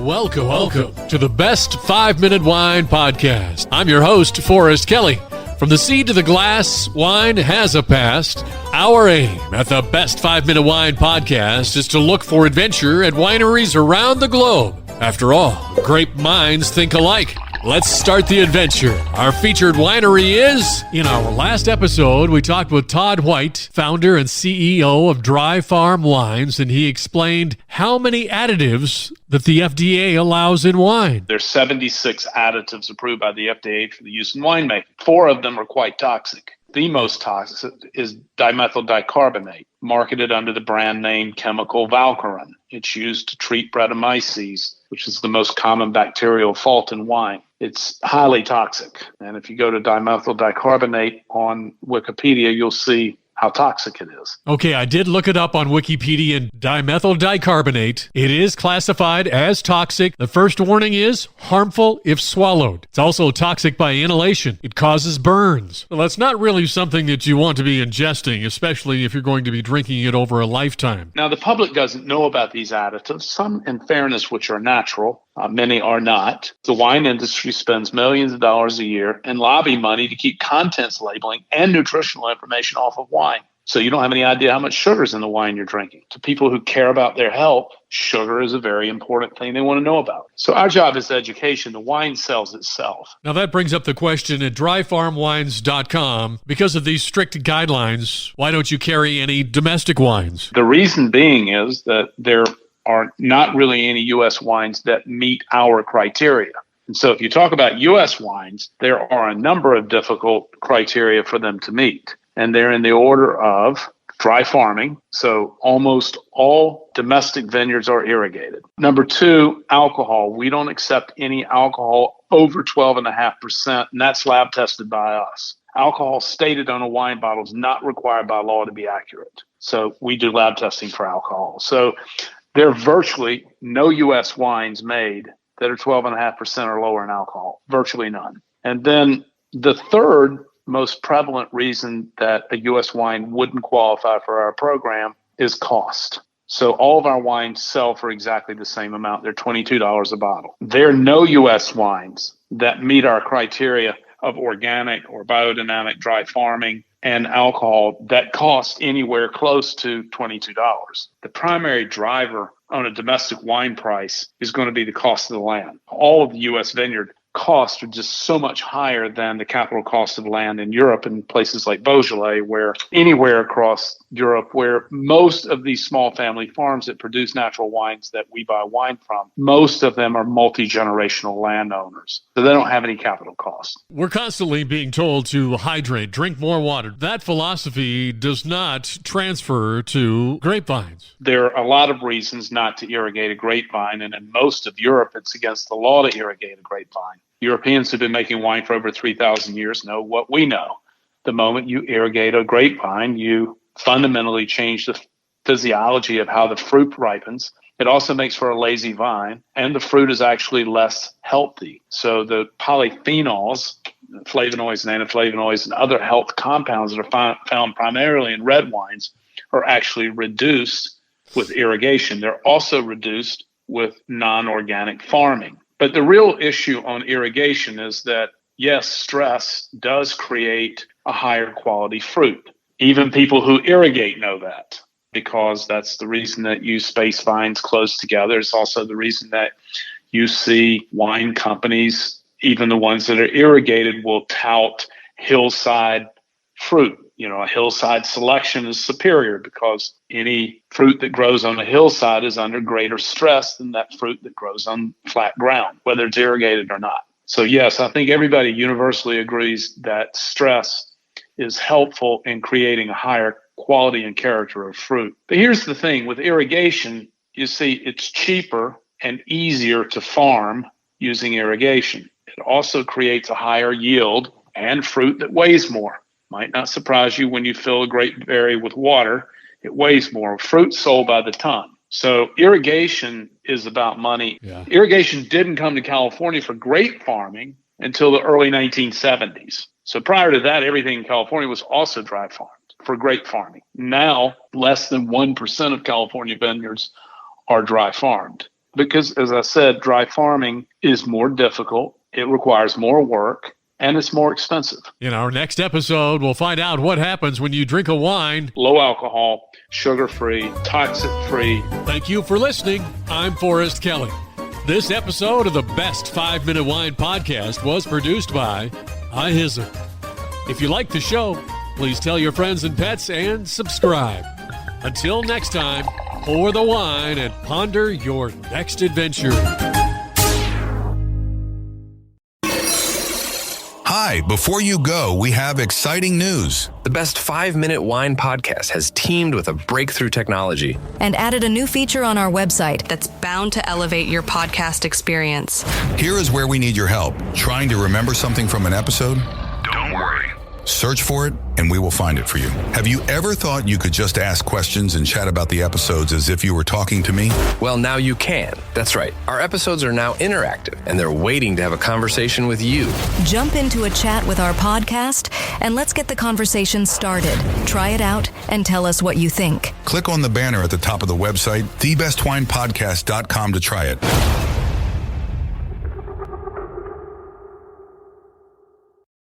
Welcome to the Best 5-Minute Wine Podcast. I'm your host, Forrest Kelly. From the seed to the glass, wine has a past. Our aim at the Best 5-Minute Wine Podcast is to look for adventure at wineries around the globe. After all, grape minds think alike. Let's start the adventure. Our featured winery is... In our last episode, we talked with Todd White, founder and CEO of Dry Farm Wines, and he explained how many additives that the FDA allows in wine. There's 76 additives approved by the FDA for the use in winemaking. 4 of them are quite toxic. The most toxic is dimethyl dicarbonate, marketed under the brand name chemical Valcarin. It's used to treat Brettanomyces, which is the most common bacterial fault in wine. It's highly toxic. And if you go to dimethyl dicarbonate on Wikipedia, you'll see how toxic it is. Okay, I did look it up on Wikipedia, and dimethyl dicarbonate, it is classified as toxic. The first warning is harmful if swallowed. It's also toxic by inhalation. It causes burns. Well, that's not really something that you want to be ingesting, especially if you're going to be drinking it over a lifetime. Now, the public doesn't know about these additives, some in fairness which are natural. Many are not. The wine industry spends millions of dollars a year in lobby money to keep contents labeling and nutritional information off of wine. So you don't have any idea how much sugar is in the wine you're drinking. To people who care about their health, sugar is a very important thing they want to know about. So our job is education. The wine sells itself. Now that brings up the question at dryfarmwines.com. Because of these strict guidelines, why don't you carry any domestic wines? The reason being is that there are not really any U.S. wines that meet our criteria. And so if you talk about U.S. wines, there are a number of difficult criteria for them to meet. And they're in the order of dry farming. So almost all domestic vineyards are irrigated. Number 2, alcohol. We don't accept any alcohol over 12.5%, and that's lab tested by us. Alcohol stated on a wine bottle is not required by law to be accurate. So we do lab testing for alcohol. So there are virtually no U.S. wines made that are 12.5% or lower in alcohol, virtually none. And then the third most prevalent reason that a U.S. wine wouldn't qualify for our program is cost. So all of our wines sell for exactly the same amount. They're $22 a bottle. There are no U.S. wines that meet our criteria of organic or biodynamic dry farming and alcohol that cost anywhere close to $22. The primary driver on a domestic wine price is going to be the cost of the land. All of the U.S. vineyard costs are just so much higher than the capital cost of land in Europe and places like Beaujolais, where anywhere across Europe, where most of these small family farms that produce natural wines that we buy wine from, most of them are multi-generational landowners. So they don't have any capital costs. We're constantly being told to hydrate, drink more water. That philosophy does not transfer to grapevines. There are a lot of reasons not to irrigate a grapevine, and in most of Europe, it's against the law to irrigate a grapevine. Europeans who've been making wine for over 3,000 years know what we know. The moment you irrigate a grapevine, you fundamentally change the physiology of how the fruit ripens. It also makes for a lazy vine, and the fruit is actually less healthy. So the polyphenols, flavonoids and antiflavonoids, and other health compounds that are found primarily in red wines are actually reduced with irrigation. They're also reduced with non-organic farming. But the real issue on irrigation is that, yes, stress does create a higher quality fruit. Even people who irrigate know that, because that's the reason that you space vines close together. It's also the reason that you see wine companies, even the ones that are irrigated, will tout hillside fruit. You know, a hillside selection is superior because any fruit that grows on a hillside is under greater stress than that fruit that grows on flat ground, whether it's irrigated or not. So yes, I think everybody universally agrees that stress is helpful in creating a higher quality and character of fruit. But here's the thing, with irrigation, you see it's cheaper and easier to farm using irrigation. It also creates a higher yield and fruit that weighs more. Might not surprise you when you fill a grape berry with water, it weighs more. Fruit sold by the ton. So irrigation is about money. Yeah. Irrigation didn't come to California for grape farming until the early 1970s. So prior to that, everything in California was also dry farmed for grape farming. Now, less than 1% of California vineyards are dry farmed. because, as I said, dry farming is more difficult. It requires more work, and it's more expensive. In our next episode, we'll find out what happens when you drink a wine. Low alcohol, sugar-free, toxic-free. Thank you for listening. I'm Forrest Kelly. This episode of the Best 5 Minute Wine Podcast was produced by iHizzle. If you like the show, please tell your friends and pets and subscribe. Until next time, pour the wine and ponder your next adventure. Hi, before you go, we have exciting news. The Best 5 Minute Wine Podcast has teamed with a breakthrough technology and added a new feature on our website that's bound to elevate your podcast experience. Here is where we need your help. Trying to remember something from an episode? Don't worry. Search for it, and we will find it for you. Have you ever thought you could just ask questions and chat about the episodes as if you were talking to me? Well, now you can. That's right. Our episodes are now interactive, and they're waiting to have a conversation with you. Jump into a chat with our podcast, and let's get the conversation started. Try it out and tell us what you think. Click on the banner at the top of the website, thebestwinepodcast.com, to try it.